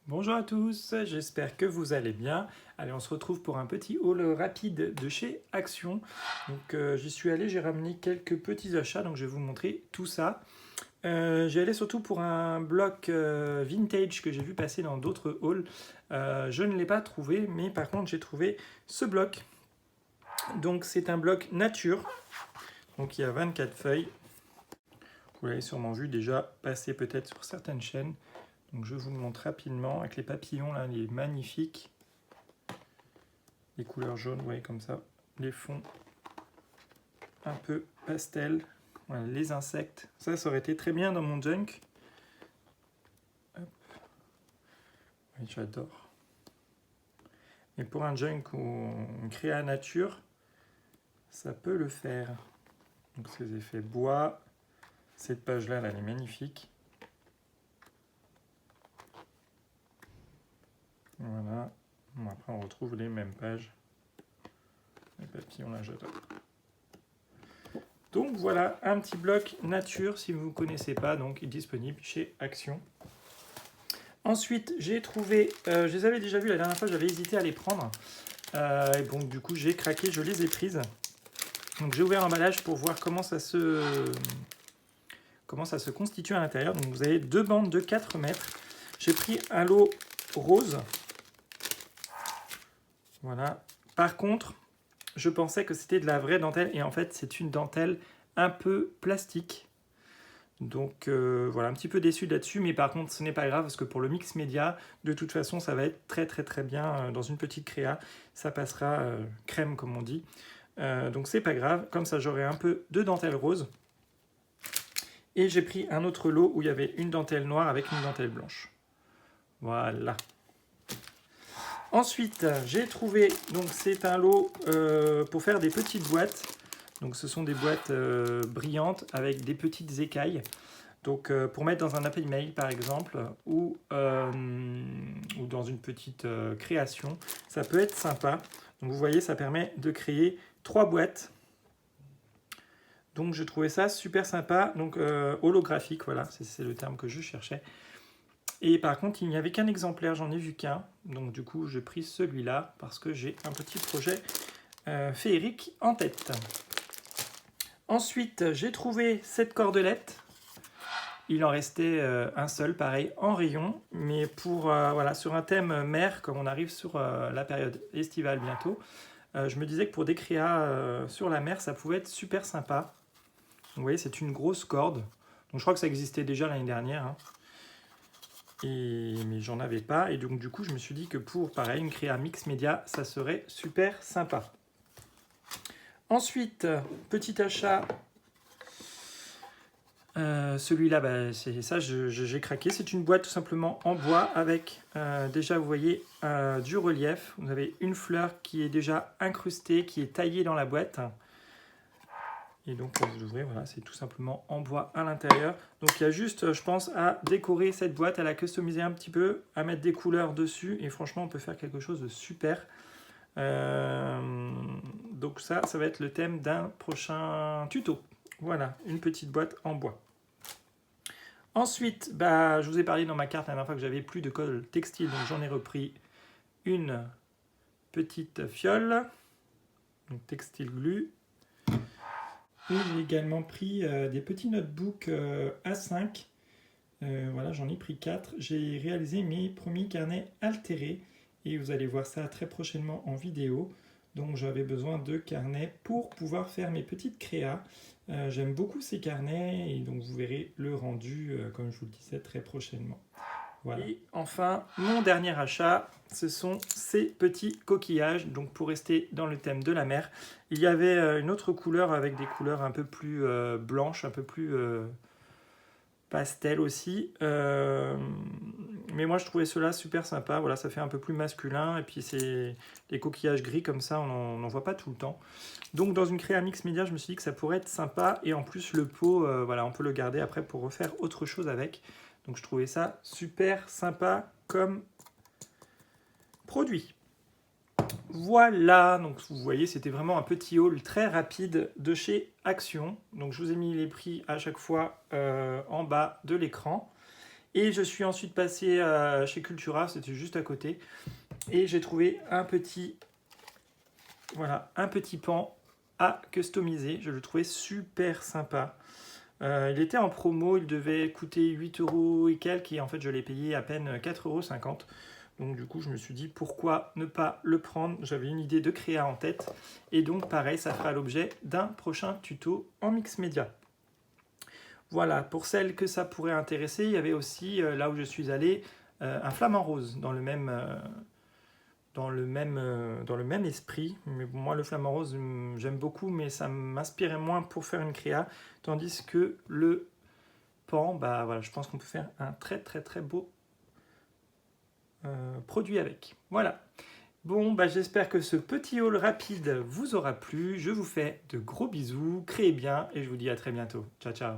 Bonjour à tous, j'espère que vous allez bien. Allez, on se retrouve pour un petit haul rapide de chez Action. Donc j'y suis allé, j'ai ramené quelques petits achats, donc je vais vous montrer tout ça. J'y allé surtout pour un bloc vintage que j'ai vu passer dans d'autres hauls. Je ne l'ai pas trouvé, mais par contre j'ai trouvé ce bloc. Donc c'est un bloc nature, donc il y a 24 feuilles. Vous l'avez sûrement vu déjà passer peut-être sur certaines chaînes. Donc je vous le montre rapidement avec les papillons là, il est magnifique. Les couleurs jaunes, vous voyez comme ça. Les fonds un peu pastel. Voilà, les insectes. Ça aurait été très bien dans mon junk. Hop. Oui, j'adore. Et pour un junk ou une créa nature, ça peut le faire. Donc ces effets bois. Cette page-là, elle est magnifique. Voilà. Bon, après, on retrouve les mêmes pages. Les papillons, là, j'adore. Donc voilà, un petit bloc nature, si vous ne connaissez pas, donc disponible chez Action. Ensuite, j'ai trouvé, je les avais déjà vus la dernière fois, j'avais hésité à les prendre. Et donc du coup, j'ai craqué, je les ai prises. Donc j'ai ouvert l'emballage pour voir comment ça se constitue à l'intérieur. Donc vous avez deux bandes de 4 mètres. J'ai pris un lot rose. Voilà. Par contre, je pensais que c'était de la vraie dentelle et en fait, c'est une dentelle un peu plastique. Donc voilà, un petit peu déçu là-dessus, mais par contre ce n'est pas grave parce que pour le mix média, de toute façon ça va être très bien dans une petite créa, ça passera crème comme on dit. Donc c'est pas grave, comme ça j'aurai un peu de dentelle rose. Et j'ai pris un autre lot où il y avait une dentelle noire avec une dentelle blanche. Voilà. Ensuite j'ai trouvé, donc c'est un lot pour faire des petites boîtes. Donc ce sont des boîtes brillantes avec des petites écailles. Donc pour mettre dans un appel mail par exemple ou dans une petite création, ça peut être sympa. Donc vous voyez, ça permet de créer 3 boîtes. Donc je trouvais ça super sympa. Donc holographique, voilà, c'est le terme que je cherchais. Et par contre, il n'y avait qu'un exemplaire, j'en ai vu qu'un. Donc du coup, j'ai pris celui-là parce que j'ai un petit projet féerique en tête. Ensuite, j'ai trouvé cette cordelette. Il en restait un seul, pareil, en rayon, mais pour voilà, sur un thème mer, comme on arrive sur la période estivale bientôt, je me disais que pour des créas sur la mer, ça pouvait être super sympa. Vous voyez, c'est une grosse corde. Donc je crois que ça existait déjà l'année dernière, hein. Mais j'en avais pas, et donc du coup, je me suis dit que pour, pareil, une créa mix média, ça serait super sympa. Ensuite, petit achat. Celui-là, bah, c'est ça, j'ai craqué. C'est une boîte tout simplement en bois avec, déjà vous voyez, du relief. Vous avez une fleur qui est déjà incrustée, qui est taillée dans la boîte. Et donc quand vous l'ouvrez, voilà, c'est tout simplement en bois à l'intérieur. Donc il y a juste, je pense, à décorer cette boîte, à la customiser un petit peu, à mettre des couleurs dessus. Et franchement, on peut faire quelque chose de super. Donc ça va être le thème d'un prochain tuto. Voilà, une petite boîte en bois. Ensuite, bah, je vous ai parlé dans ma carte la dernière fois que j'avais plus de colle textile, donc j'en ai repris une petite fiole, donc textile glue. Et j'ai également pris des petits notebooks A5. Voilà, j'en ai pris 4. J'ai réalisé mes premiers carnets altérés et vous allez voir ça très prochainement en vidéo. Donc j'avais besoin de carnets pour pouvoir faire mes petites créas. J'aime beaucoup ces carnets et donc vous verrez le rendu, comme je vous le disais, très prochainement. Voilà. Et enfin, mon dernier achat, ce sont ces petits coquillages. Donc pour rester dans le thème de la mer, il y avait une autre couleur avec des couleurs un peu plus blanches, un peu plus pastel aussi. Mais moi je trouvais cela super sympa. Voilà, ça fait un peu plus masculin. Et puis c'est des coquillages gris comme ça, on n'en voit pas tout le temps. Donc dans une créa mix média, je me suis dit que ça pourrait être sympa. Et en plus le pot, voilà, on peut le garder après pour refaire autre chose avec. Donc je trouvais ça super sympa comme produit. Voilà, donc vous voyez, c'était vraiment un petit haul très rapide de chez Action. Donc je vous ai mis les prix à chaque fois en bas de l'écran. Et je suis ensuite passé chez Cultura, c'était juste à côté. Et j'ai trouvé un petit pan à customiser. Je le trouvais super sympa. Il était en promo, il devait coûter 8 € et quelques, et en fait je l'ai payé à peine 4,50 €. Donc du coup je me suis dit pourquoi ne pas le prendre. J'avais une idée de créa en tête. Et donc pareil, ça fera l'objet d'un prochain tuto en mix média. Voilà, pour celles que ça pourrait intéresser, il y avait aussi, là où je suis allé, un flamant rose dans le même esprit. Mais bon, moi, le flamant rose, j'aime beaucoup, mais ça m'inspirait moins pour faire une créa. Tandis que le pan, bah voilà, je pense qu'on peut faire un très très très beau produit avec. Voilà. Bon, bah, j'espère que ce petit haul rapide vous aura plu. Je vous fais de gros bisous, créez bien et je vous dis à très bientôt. Ciao, ciao.